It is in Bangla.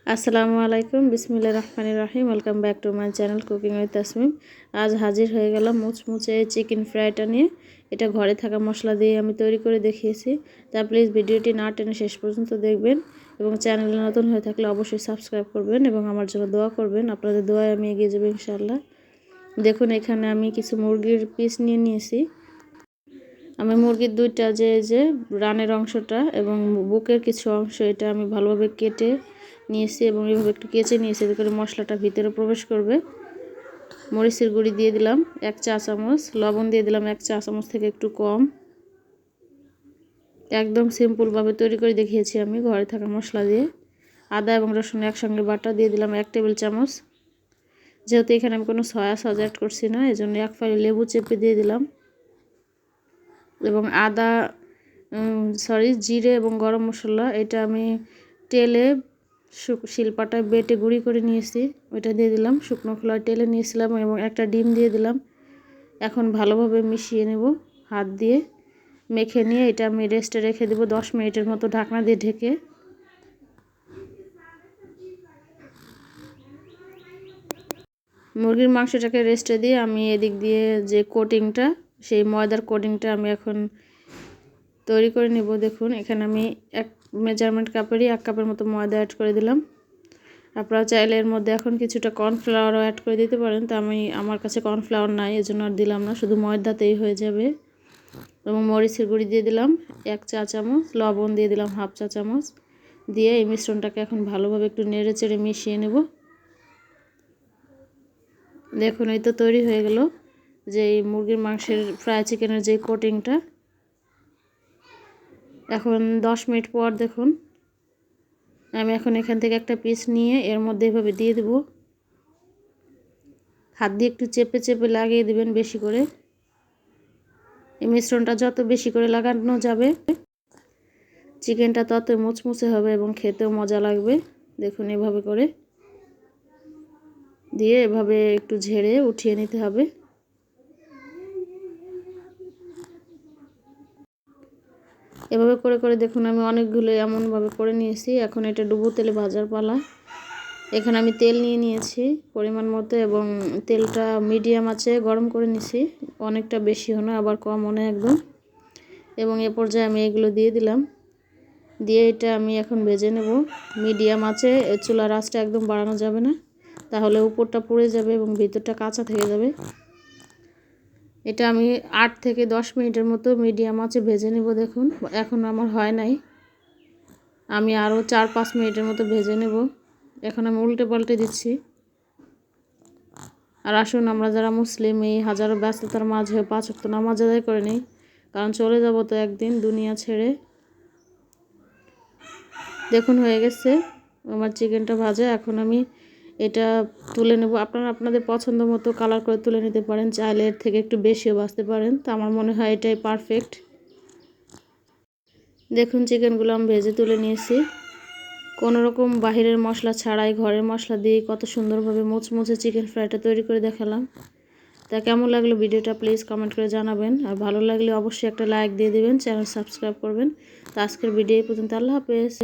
আসসালামু আলাইকুম বিসমিল্লাহির রহমানির রহিম welcome back to my channel cooking with Tasmim. আজ হাজির হয়ে গেলাম মুচমুচে চিকেন ফ্রাইটা নিয়ে। এটা ঘরে থাকা মশলা দিয়ে আমি তৈরি করে দেখিয়েছি। তা প্লিজ ভিডিওটি না টেনে শেষ পর্যন্ত দেখবেন এবং চ্যানেলে নতুন হয়ে থাকলে অবশ্যই সাবস্ক্রাইব করবেন এবং আমার জন্য দোয়া করবেন। আপনাদের দোয়ায় আমি এগিয়ে যাবো ইনশাআল্লাহ। দেখুন এখানে আমি কিছু মুরগির পিস নিয়ে নিয়েছি। আমি মুরগির দুইটা যে রানের অংশটা এবং বুকের কিছু অংশ এটা আমি ভালোভাবে কেটে নিয়েছি এবং এইভাবে একটু কেচে নিয়েছি যাতে করে মশলাটা ভিতরে প্রবেশ করবে। মরিচের গুঁড়ি দিয়ে দিলাম 1 চা চামচ, লবণ দিয়ে দিলাম 1 চা চামচ থেকে একটু কম। একদম সিম্পলভাবে তৈরি করে দেখিয়েছি আমি ঘরে থাকা মশলা দিয়ে। আদা এবং রসুন একসঙ্গে বাটা দিয়ে দিলাম 1 টেবিল চামচ। যেহেতু এখানে আমি কোনো সয়া সস অ্যাড করছি না, এজন্য এক ফালি লেবু চেপে দিয়ে দিলাম। এবং জিরে এবং গরম মশলা এটা আমি তেলে শিলপাটায় বেটে গুঁড়ি করে নিয়েছি, ওইটা দিয়ে দিলাম। শুকনো খোলায় তেলে নিয়েছিলাম এবং একটা ডিম দিয়ে দিলাম। এখন ভালোভাবে মিশিয়ে নেব হাত দিয়ে। মেখে নিয়ে এটা আমি রেস্টে রেখে দেবো 10 মিনিটের মতো ঢাকনা দিয়ে ঢেকে। মুরগির মাংসটাকে রেস্টে দিয়ে আমি এদিক দিয়ে যে কোটিংটা, সেই ময়দার কোটিংটা আমি এখন তৈরি করে নেব। দেখুন এখানে আমি এক মেজারমেন্ট কাপেরই 1 কাপের মতো ময়দা অ্যাড করে দিলাম। আপনারা চাইলে এর মধ্যে এখন কিছুটা কর্নফ্লাওয়ারও অ্যাড করে দিতে পারেন, তো আমার কাছে কর্নফ্লাওয়ার নাই, এজন্য আর দিলাম না, শুধু ময়দাতেই হয়ে যাবে। এবং মরিচের গুঁড়ি দিয়ে দিলাম 1 চা চামচ, লবণ দিয়ে দিলাম 1/2 চা চামচ। দিয়ে এই মিশ্রণটাকে এখন ভালোভাবে একটু নেড়ে চেড়ে মিশিয়ে নেব। দেখুন এই তো তৈরি হয়ে গেল যে এই মুরগির মাংসের ফ্রাই চিকেনের যে কোটিংটা। এখন 10 মিনিট পর দেখুন আমি এখন এখান থেকে একটা পিস নিয়ে এর মধ্যে এভাবে দিয়ে দেব। হাত দিয়ে একটু চেপে চেপে লাগিয়ে দিবেন বেশি করে। এই মিশ্রণটা যত বেশি করে লাগানো যাবে চিকেনটা তত মুচমুচে হবে এবং খেতেও মজা লাগবে। দেখুন এভাবে করে দিয়ে এভাবে একটু ঝেড়ে উঠিয়ে নিতে হবে। এভাবে করে করে দেখুন আমি অনেকগুলো এমনভাবে করে নিয়েছি। এখন এটা ডুবো তেলে ভাজার পালা। এখানে আমি তেল নিয়ে নিয়েছি পরিমাণ মতো এবং তেলটা মিডিয়াম আঁচে গরম করে নিয়েছি, অনেকটা বেশিও না আবার কমও না একদম। এবং এ পর্যায়ে আমি এগুলো দিয়ে দিলাম। দিয়ে এটা আমি এখন ভেজে নেব মিডিয়াম আঁচে। চুলার আঁচটা একদম বাড়ানো যাবে না, তাহলে উপরটা পুড়ে যাবে এবং ভিতরটা কাঁচা থেকে যাবে। এটা আমি 8 থেকে 10 মিনিটের মতো মিডিয়াম আঁচে ভেজে নেব। দেখুন এখন আমার হয় নাই, আমি আরও 4-5 মিনিটের মতো ভেজে নেব। এখন আমি উল্টে পাল্টে দিচ্ছি। আর আসুন আমরা যারা মুসলিম এই হাজারো ব্যস্ততার মাঝে 5 ওয়াক্ত নামাজ আদায় করে নিই, কারণ চলে যাব তো একদিন দুনিয়া ছেড়ে। দেখুন হয়ে গেছে আমার চিকেনটা ভাজা। এখন আমি এটা তুলে নেব। আপনারা আপনাদের পছন্দ মতো কালার করে তুলে নিতে পারেন, চাইলে এর থেকে একটু বেশিও ভাজতে পারেন, তো আমার মনে হয় এটাই পারফেক্ট। দেখুন চিকেনগুলো আমি ভেজে তুলে নিয়েছি কোনো রকম বাহিরের মশলা ছাড়াই, ঘরের মশলা দিয়ে কত সুন্দরভাবে মুচমুচে চিকেন ফ্রাইটা তৈরি করে দেখালাম। তা কেমন লাগলো ভিডিওটা প্লিজ কমেন্ট করে জানাবেন, আর ভালো লাগলে অবশ্যই একটা লাইক দিয়ে দিবেন, চ্যানেল সাবস্ক্রাইব করবেন। তো আজকের ভিডিও এই পর্যন্ত, আল্লাহ হাফেজ।